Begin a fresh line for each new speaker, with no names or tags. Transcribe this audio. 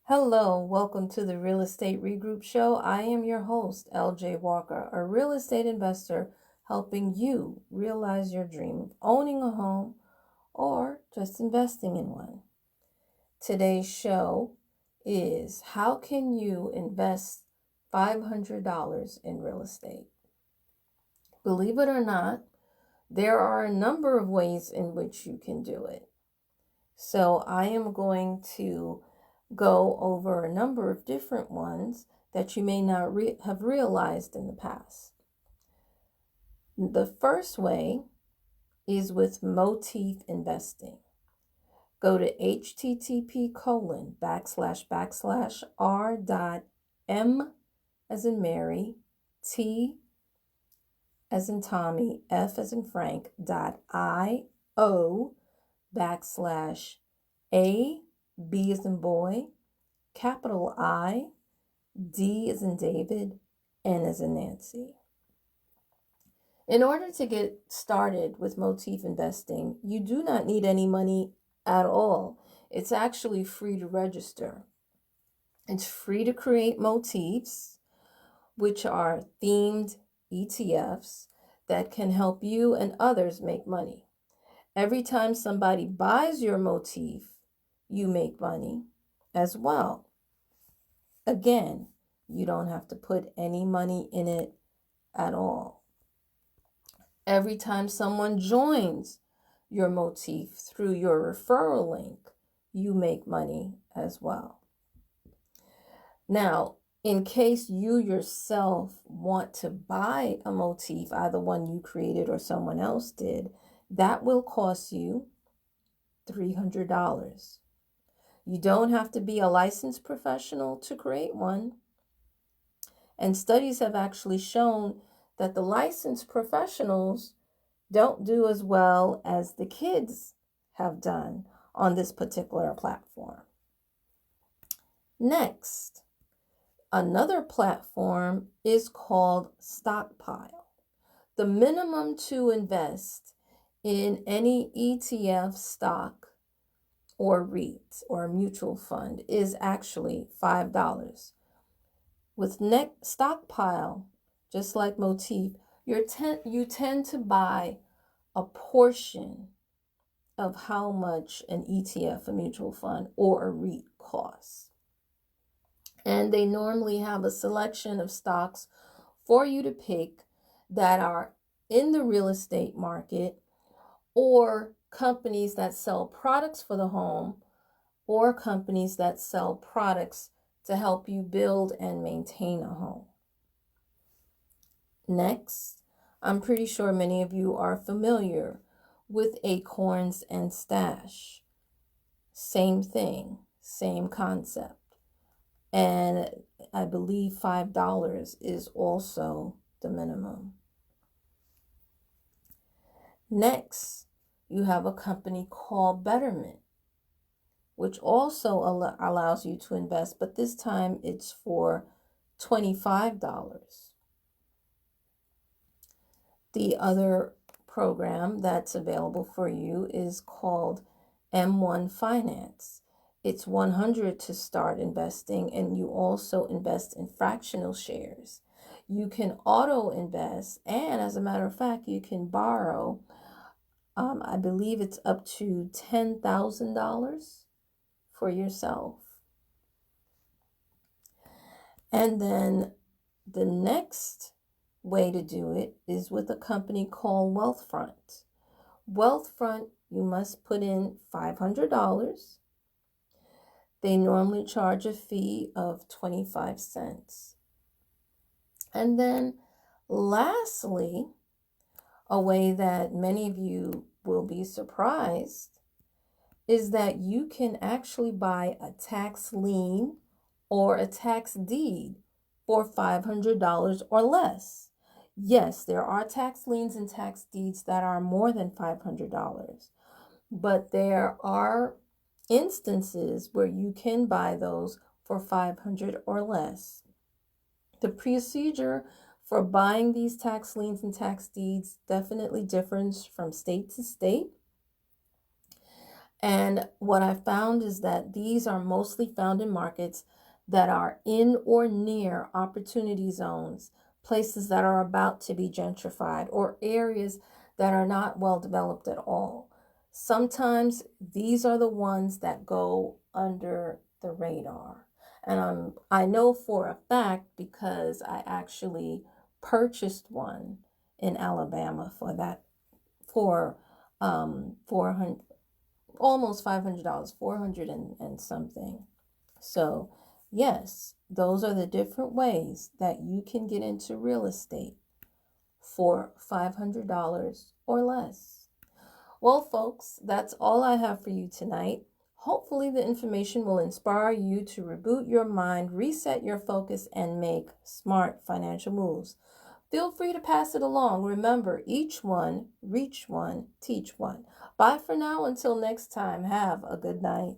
Hello, welcome to the Real Estate Regroup Show. I am your host, LJ Walker, a real estate investor helping you realize your dream of owning a home or just investing in one. Today's show is how can you invest $500 in real estate? Believe it or not, there are a number of ways in which you can do it. So I am going to go over a number of different ones that you may not have realized in the past. The first way is with Motif Investing. Go to http://r.m as in Mary, T as in Tommy, F as in Frank, .io /A, B as in boy, capital I, D as in David, N as in Nancy. In order to get started with Motif Investing, you do not need any money at all. It's actually free to register. It's free to create motifs, which are themed ETFs that can help you and others make money. Every time somebody buys your motif, you make money as well. Again, you don't have to put any money in it at all. Every time someone joins your motif through your referral link, you make money as well. Now, in case you yourself want to buy a motif, either one you created or someone else did, that will cost you $300. You don't have to be a licensed professional to create one. And studies have actually shown that the licensed professionals don't do as well as the kids have done on this particular platform. Next, another platform is called Stockpile. The minimum to invest in any ETF, stock, or REIT or mutual fund is actually $5. With Stockpile, just like Motif, you tend to buy a portion of how much an ETF, a mutual fund, or a REIT costs. And they normally have a selection of stocks for you to pick that are in the real estate market, or companies that sell products for the home, or companies that sell products to help you build and maintain a home. Next, I'm pretty sure many of you are familiar with Acorns and Stash. Same thing, same concept. And I believe $5 is also the minimum. Next, you have a company called Betterment, which also allows you to invest, but this time it's for $25. The other program that's available for you is called M1 Finance. It's $100 to start investing, and you also invest in fractional shares. You can auto invest, and as a matter of fact, you can borrow, I believe it's up to $10,000 for yourself. And then the next way to do it is with a company called Wealthfront. Wealthfront, you must put in $500. They normally charge a fee of 25 cents. And then lastly, a way that many of you will be surprised is that you can actually buy a tax lien or a tax deed for $500 or less. Yes, there are tax liens and tax deeds that are more than $500, but there are instances where you can buy those for $500 or less. The procedure for buying these tax liens and tax deeds definitely differs from state to state. And what I found is that these are mostly found in markets that are in or near opportunity zones, places that are about to be gentrified, or areas that are not well developed at all. Sometimes these are the ones that go under the radar. And I know for a fact because I actually purchased one in Alabama for that, for 400, almost $500, 400 and something. So, yes, those are the different ways that you can get into real estate for $500 or less. Well, folks, that's all I have for you tonight. Hopefully, the information will inspire you to reboot your mind, reset your focus, and make smart financial moves. Feel free to pass it along. Remember, each one, reach one, teach one. Bye for now. Until next time, have a good night.